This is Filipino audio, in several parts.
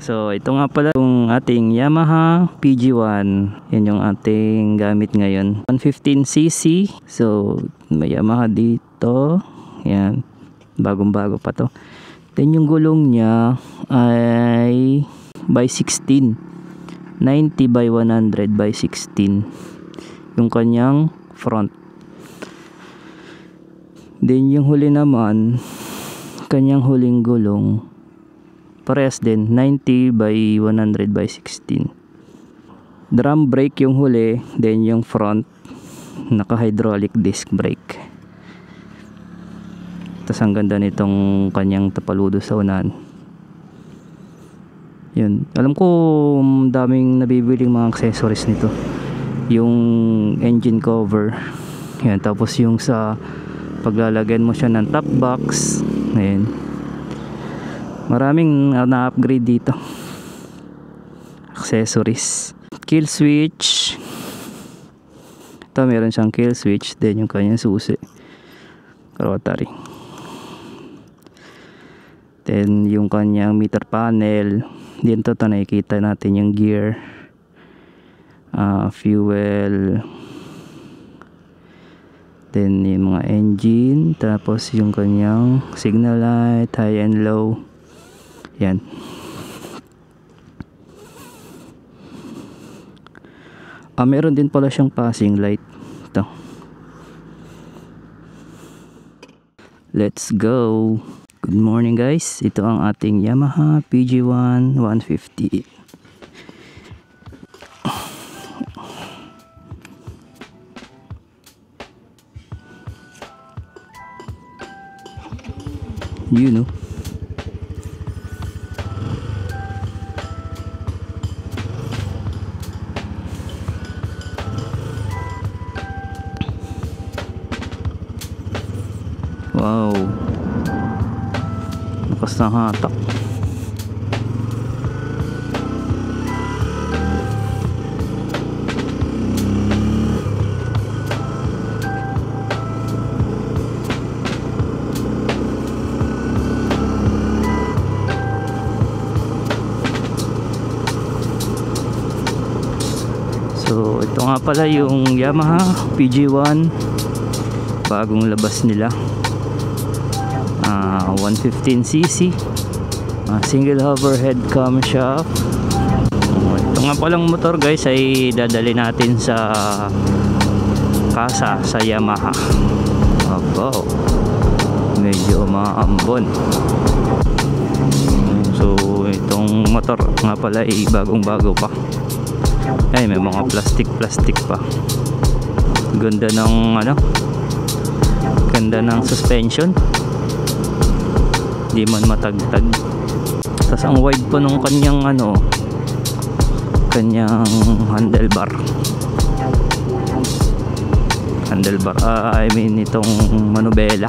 So ito nga pala yung ating Yamaha PG1. Yan yung ating gamit ngayon, 115cc. So may Yamaha dito. Yan, bagong bago pa to. Then yung gulong niya ay by 16, 90 by 100 by 16 yung kanyang front. Then yung huli naman, kanyang huling gulong, parehas din, 90 by 100 by 16. Drum brake yung huli, then yung front naka hydraulic disc brake. Tapos ang ganda nitong kanyang tapaludo sa unahan. Yun, alam ko daming nabibiling mga accessories nito. Yung engine cover, yan, tapos yung sa paglalagyan mo siya ng top box, ayan. Maraming na-upgrade dito, accessories. Kill switch, ito meron siyang kill switch, then yung kanyang susi rotary, then yung kanyang meter panel. Dito nakikita natin yung gear, fuel, then yung mga engine, tapos yung kanyang signal light, high and low. Yan. Meron din pala siyang passing light. Ito. Let's go. Good morning guys. Ito ang ating Yamaha PG1 150. You know. Wow. Lakas ng hatak. So ito nga pala yung Yamaha PG1, bagong labas nila, 115cc, single overhead camshaft. Ito nga palang motor guys ay dadali natin sa kasa sa Yamaha. Abo, medyo maambon. So itong motor nga pala ay bagong bago pa. Ay, may mga plastic pa. Ganda ng ganda ng suspension, di man matagtag. Tapos ang wide po nung kanyang kanyang handlebar, I mean itong manubela.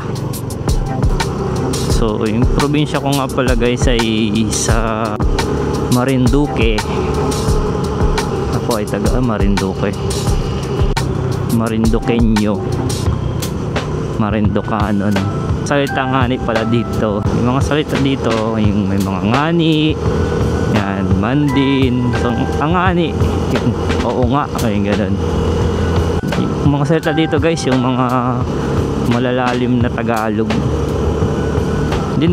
So yung probinsya ko nga pala guys ay sa Marinduque. Ako ay taga Marinduque, Marinduqueño, Marindocano. Salita ngani pala dito. Yung mga salita dito, yung may mga ngani, yan, mandin. So ang ngani, yung oo nga, ay ganun. Yung mga salita dito guys, yung mga malalalim na Tagalog. Hindi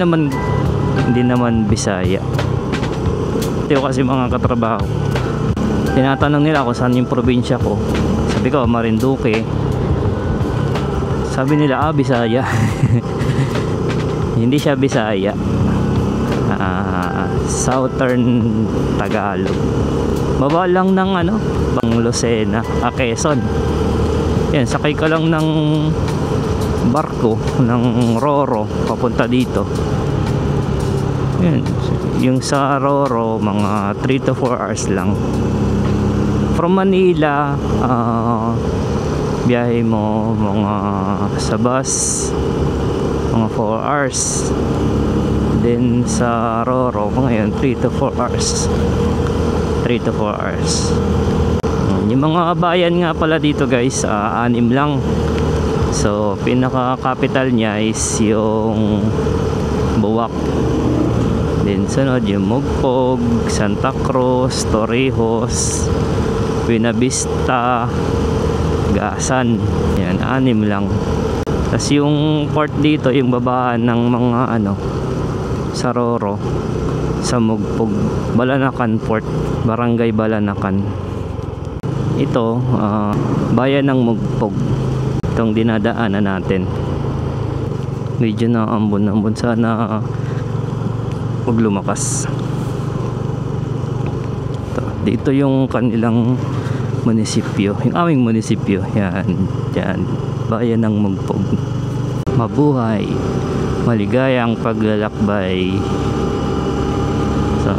naman Bisaya. Ito kasi mga katrabaho, tinatanong nila kung saan yung probinsya ko. Sabi ko Marinduque. Sabi nila Bisaya. Hindi siya Bisaya, Southern Tagalog. Baba lang ng Bang Lucena, Quezon. Yan, sakay ka lang ng barko ng Roro papunta dito. Yan, yung sa Roro mga 3 to 4 hours lang. From Manila, biyahe mo mga sa bus mga 4 hours. Then sa Roro ngayon 3 to 4 hours. Yung mga bayan nga pala dito guys, 6 lang. So pinaka capital niya is yung Buwak. Then sunod yung Mugpog, Santa Cruz, Torrijos, Buena Vista, Gasan. Yan, 6 lang. Tas yung port dito, yung babaan ng mga Saroro sa Mugpog, Balanacan Port, Barangay Balanacan. Ito, bayan ng Mugpog. Itong dinadaanan natin. Medyo na ambon sana huwag lumakas. Dito yung kanilang munisipyo, yung aming munisipyo. Yan, bayan ng Mugpog. Mabuhay, maligayang paglalakbay. So,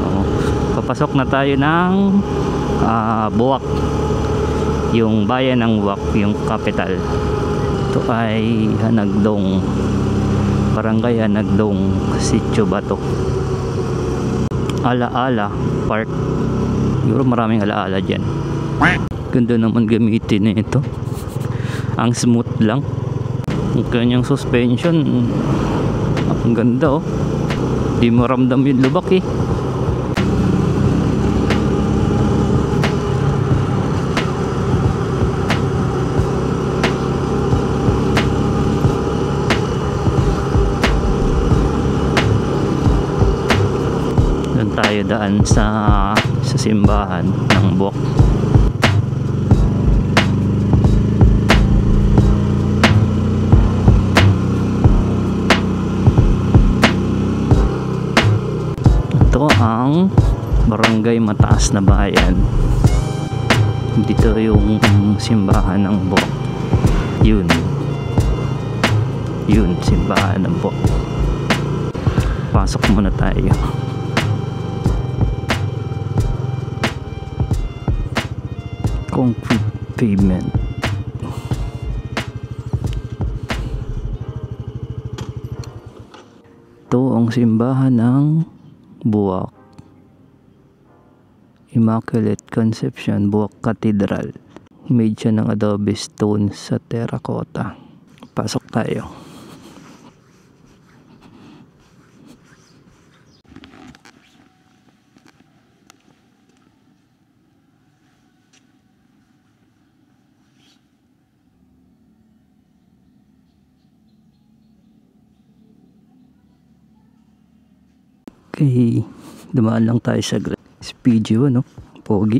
papasok na tayo ng Buwak, yung bayan ng Buwak, yung capital. Ito ay Hanagdong, Barangay Hanagdong, Sitio Bato. Alaala Park, siguro maraming alaala dyan. Ganda naman gamitin na ito, ang smooth lang. Ang kanyang suspension, ang ganda di mo ramdam yung lubak Doon tayo daan sa simbahan ng Buwak. Ito ang Barangay Mataas na Bayan. Dito yung simbahan ng Buwak. Yun, simbahan ng Buwak. Pasok muna tayo. Concrete pavement. Ito ang simbahan ng Buwak, Immaculate Conception Buwak Cathedral. Made siya ng adobe stone sa terracotta. Pasok tayo. Okay, dumaan lang tayo sa Speedio, pogi.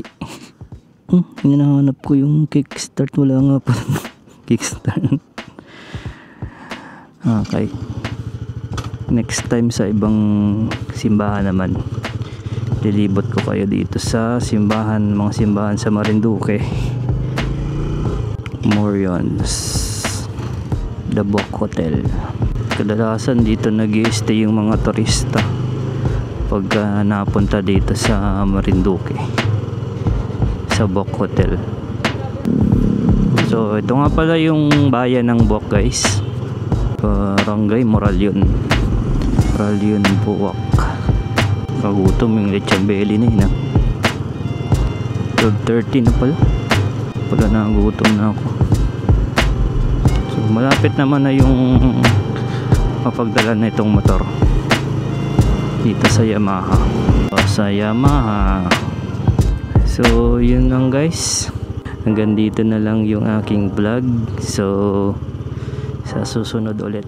Hinahanap ko yung kickstart, wala nga pa kickstart. Okay, next time sa ibang simbahan naman, lilibot ko kayo dito sa mga simbahan sa Marinduque. Morions, The Buwak Hotel. Kadalasan dito nag-i-stay yung mga turista pagka napunta dito sa Marinduque, sa Buwak Hotel. So ito nga pala yung bayan ng Buwak, guys. Barangay Moralion, Buwak. Kagutom yung lechon belly na 12:30 na pala nagutom na ako. So malapit naman na yung mapagdala na itong motor dito sa Yamaha. So yun lang, guys, hanggang dito na lang yung aking vlog. So sa susunod ulit.